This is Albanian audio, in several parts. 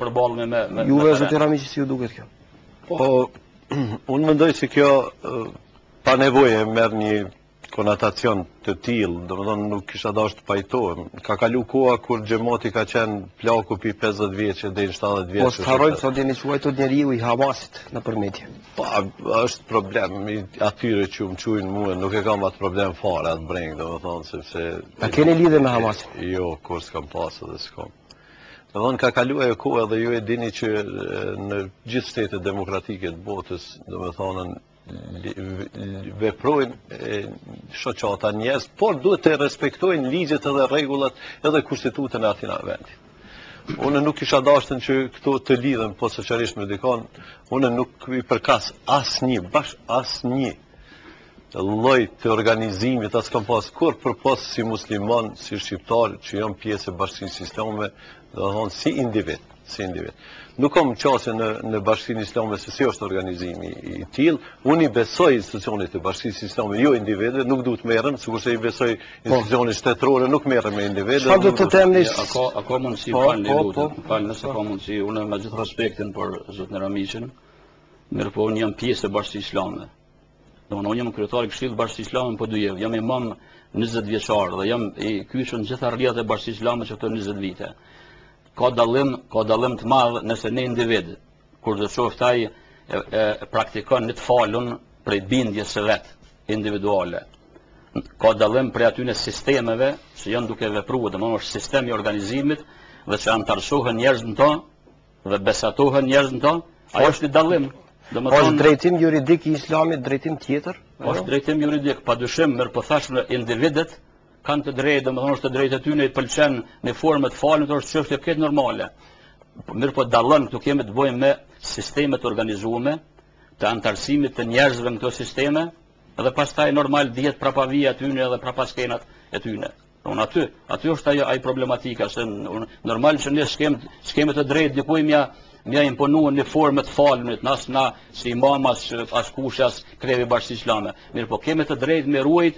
përballë me Juve zotë Ramiqi si ju duket kjo? Po, unë mendoj se kjo pa nevojë merr një konotacion të tillë, domethënë nuk kisha dashur të pajtohem. Ka kalu koha kur xhamati ka qenë plaku pi 50 vjeçë deri në 70 vjeçë. Po s'harrojmë sot jeni quajtur njeriu i Hamasit nëpër media. Po, është problem, atyre që më quajnë mua, nuk e kam atë problem fare atë breng, domethënë sepse A keni lidhje me Hamasin? Jo, kur s'kam pasur dhe s'kam. Domethënë ka kaluar ajo koha dhe ju e dini që në gjithë shtetet demokratike të botës, domethënë veprojnë shoqata njerëz, por duhet të respektojnë ligjet edhe rregullat edhe kushtetutën e atina vendit. Unë nuk kisha dashur që këto të lidhen posaçërisht me dikon, unë nuk i përkas asnjë lloj të organizimit, as kam pas kur përpos si musliman, si shqiptar që jam pjesë e Bashkisë Islame, domethënë si individ. Nuk kam qasje në Bashkinë Islame se si është organizimi i tillë. Unë i besoj institucionit të Bashkisë Islame, jo individëve, nuk duhet merrem, sikurse i besoj institucionit shtetërore, nuk merrem me individë. Çfarë do të temni? A ka mundësi falë nëse ka mundësi, unë me gjithë respektin për zotin Ramiqin, mirë po unë jam pjesë e Bashkisë Islame. Unë jam kryetar i Këshillit të Bashkisë Islame po 2 javë, jam imam 20 vjeçar dhe jam i kyçur në gjitha rrjetet e Bashkisë Islame që këto 20 vite. Ka dallim të madh nëse ne individ, kur do të shoh ai praktikon në të falun prej bindjes së vet individuale. Ka dallim prej atyre sistemeve që janë duke vepruar, domosdoshmë është sistemi i organizimit dhe që antarësohen njerëz në to dhe besatohen njerëz në to, ajo është një dallim. Është drejtim juridik i Islamit, drejtim tjetër? Është drejtim juridik, padyshim, mirë po thash në individet kanë të drejtë, domethënë është të drejtë aty në i pëlqen në formë të falën, është çështje këtë normale. Mirë po dallon këtu kemi të bëjmë me sisteme të organizuara, të antarësimit të njerëzve në këto sisteme, dhe pastaj normal dihet prapavija aty edhe prapaskenat e tyne. Unë aty është ai problematika, se normal që ne skemi të drejtë dikujt mja imponuar në formë të falënit, na si imam as kush as krevi i Bashkisë Islame. Mirë po kemi të drejtë me ruajt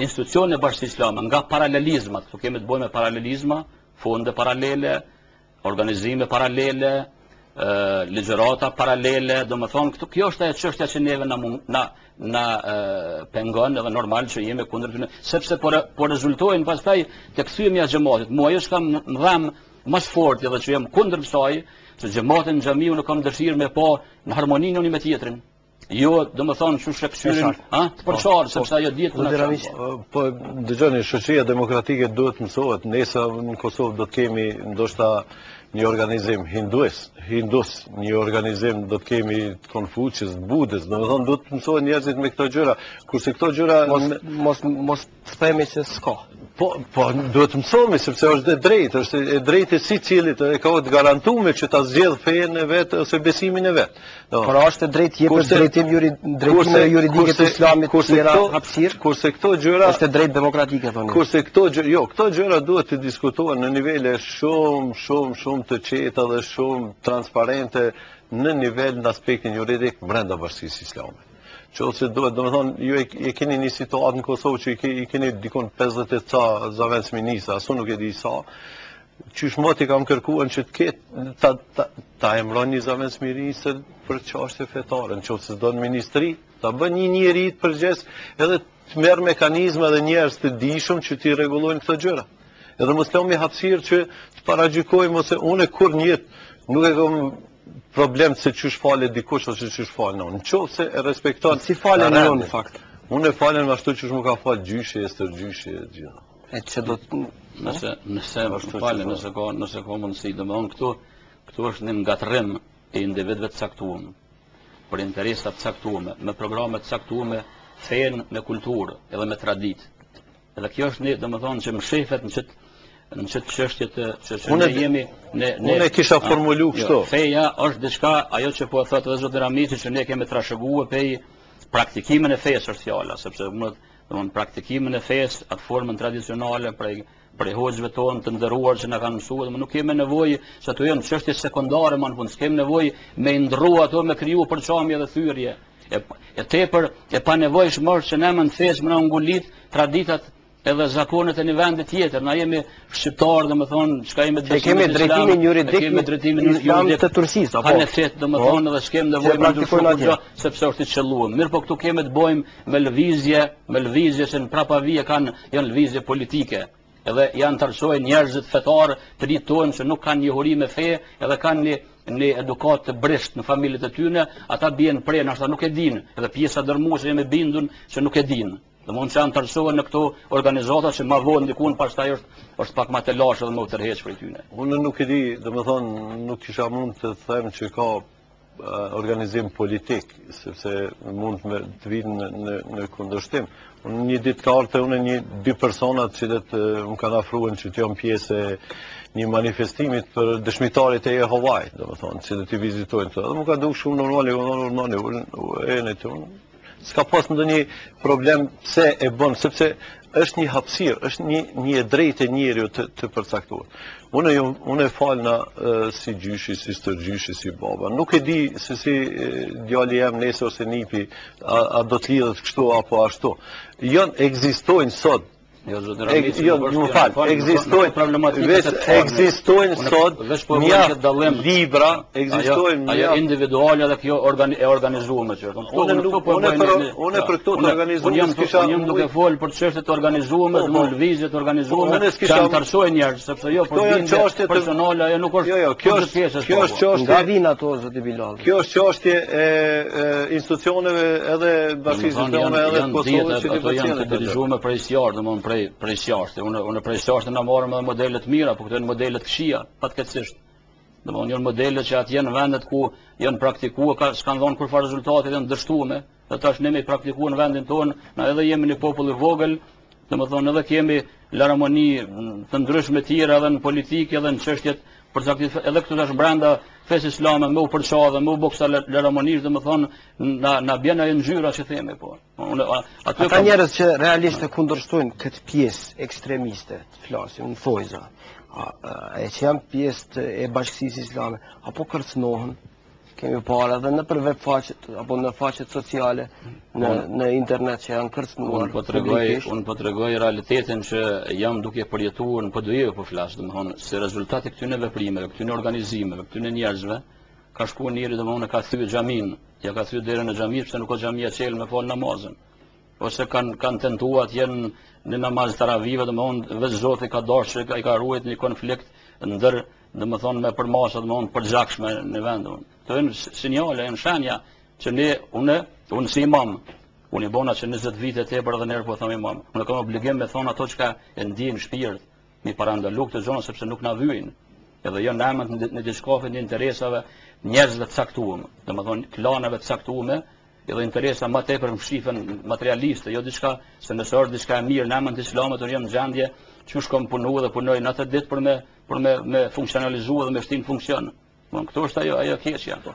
institucionet e Bashkisë Islame nga paralelizmat. Këtu kemi të bëjmë me paralelizma, fonde paralele, organizime paralele, ligjërata paralele, domethënë këtu kjo është ajo çështja që neve na pengon edhe normal që jemi kundër tyre, sepse po rezultojnë pastaj të kthyemja e xhamatit. Mua ajo s'kam ndhem më fort edhe që jam kundër kësaj, se xhamatin në xhami unë kam dëshirë me pa në harmoninë unë me tjetrin. Jo, domethënë çu shpësyrin, të përçar, sepse ajo dihet po dëgjoni, shoqëria demokratike duhet mësohet. Nesër në Kosovë do të kemi ndoshta një organizim hindus, një organizim do të kemi Konfucius, Budës, domethënë duhet të mësohen njerëzit me këto gjëra, kurse këto gjëra mos themi se s'ka. Po duhet të mësohemi sepse është e drejtë si cilit e ka të garantuar që ta zgjedh fenë e vet ose besimin e vet. Por është e drejtë jepet drejtime juridike të Islamit tjera hapësirë. Kurse këto gjëra është e drejtë demokratike thoni. Kurse këto gjëra duhet të diskutohen në nivele shumë të qeta dhe shumë transparente në nivel në aspektin juridik brenda Bashkisë Islame. Qose duhet, domethënë, ju e keni një situatë në Kosovë që i keni dikon 50 e ca zavendës minista, asu nuk e di sa, qysh moti kam kërkuar që të ketë ta emron një zavendës ministër për çështje fetare, nëse s'do në ministri, ta bën një njeri të përgjegjës edhe të merr mekanizma dhe njerëz të dijshëm që t'i rregullojnë këto gjëra. Edhe mos lëmi hapësirë që të paragjykojmë ose unë kur një jetë nuk e kam problem se çysh falet dikush ose çysh falen unë. Nëse e respekton si falen unë në fakt. Unë e falen me ashtu që më ka fal gjyshi, stërgjyshi e gjitha. E çe do nëse ka mundësi, domethënë këtu është një ngatrim e individëve të caktuar, për interesa të caktuara, me programe të caktuara, fen, me kulturë, edhe me traditë. Edhe kjo është një, domethënë që më shefet në çështë çështje që ne jemi unë e kisha formuluar kështu. Feja është diçka ajo që po e thotë edhe zoti Ramiqi që ne kemi trashëguar pej praktikimin e fesë është fjala, sepse domthonë praktikimin e fesë atë formën tradicionale prej hoxhëve tonë të nderuar që na kanë mësuar, nuk kemi nevojë se ato janë çështje sekondare më në fund, s'kemë nevojë me ndrua ato me kriju përçamje dhe thyrje. E tepër e panevojshme është që ne më në fesë më na ngulit traditat edhe zakonet e një vendi tjetër. Na jemi shqiptarë, domethënë, çka jemi Ne kemi drejtimin juridik, kemi drejtimin islam juridik të Turqisë, apo? Hanefet, domethënë, edhe s'kem nevojë me ndryshuar gjë sepse është i qelluar. Mirë, po këtu kemi të bëjmë me lëvizje që në prapa vije janë lëvizje politike. Edhe janë tërësoj njerëzit fetarë të ri tonë që nuk kanë njohuri me fe, edhe kanë një edukat të brisht në familjet e tyre, ata bien prej, nashta nuk e dinë, edhe pjesa dërmuese jemi bindun që nuk e dinë. Domthonë që janë tërësohen në këto organizata që ma vonë ndikun pastaj është pak më të lashë dhe më të tërheq prej tyre. Unë nuk e di, domethënë nuk kisha mund të them që ka organizim politik, sepse mund të vinë në kundërshtim. Unë një ditë ka ardhur unë dy personat që më kanë afruar që të jam pjesë e një manifestimit për dëshmitarit e Jehovait, domethënë, që të vizitojnë këto. Dhe më ka dukur shumë normale, s'ka pas ndonjë problem pse e bën, sepse është një hapësirë, është një drejtë e njeriu të përcaktuar. Unë e falna si gjyshi, si stërgjyshi, si baba. Nuk e di se si djali jam nesër ose nipi, a do të lidhet kështu apo ashtu. Ekzistojnë sot. Ekzistojnë sot mjaft libra, ekzistojnë ajo individuale dhe kjo e organizuar që unë për këto të organizuar jam duke fol për çështje të organizuara, do lëvizje të organizuara, që janë tërësoj njerëz, sepse jo për bindje personale ajo nuk është. Kjo është çështje nga vin ato zoti Bilal. Kjo është çështje e institucioneve edhe bashkisë edhe Kosovës që ato janë të dirijuar prej sjarë, domthonë prej sjarë. Unë prej sjarë na marrëm edhe modele të mira, por këto janë modele të këqija, fatkeqësisht. Domthonë janë modele që atje në vendet ku janë praktikuar s'kan dhënë kurfar rezultate, janë dështuar. Dhe tash ne me praktikuar në vendin tonë, na edhe jemi një popull i vogël, domethënë edhe kemi larmoni të ndryshme tjera edhe në politikë edhe në çështjet përcaktuar, edhe këtu tash brenda fesë islame me u përçha dhe me u boksa larmonisht, domethënë na bjen ajo ngjyra që themi po. Ata njerëz që realisht e kundërshtojnë këtë pjesë ekstremiste, flasim në fojza, e që janë pjesë e bashkësisë islame, apo kërcënohen, kemi parë edhe në për web faqet apo në faqet sociale në internet që janë kërcënuar. Unë po tregoj realitetin që jam duke përjetuar në PD po flas, domethënë se rezultati këtyre veprimeve, këtyre organizimeve, këtyre njerëzve ka shkuar njëri domethënë ka thyer xhamin, ja ka thyer derën e xhamit pse nuk ka xhamia çel me fal namazin. Ose kanë tentuar të jenë në namaz taravive, domethënë vetë Zoti ka dashur ai ka ruajt një konflikt ndër domethënë me përmasa domethënë përgjakshme në vendin. Këto janë sinjale, janë shenja që unë si imam, unë i bona që 20 vite tepër edhe njerë po them imam. Unë kam obligim me thonë ato që e ndjej në shpirt, mi parandalu këtë gjona sepse nuk na vyjnë. Edhe jo në emën në diçkafe në interesave njerëzve të caktuar, domethënë klaneve të caktuar, edhe interesa më tepër mshifen materialiste, jo diçka se nëse është diçka e mirë në emën të islamit, unë jam në gjendje që shkon punu dhe punoj në atë ditë për me funksionalizuar dhe me shtin funksion. Këto është ajo keqja.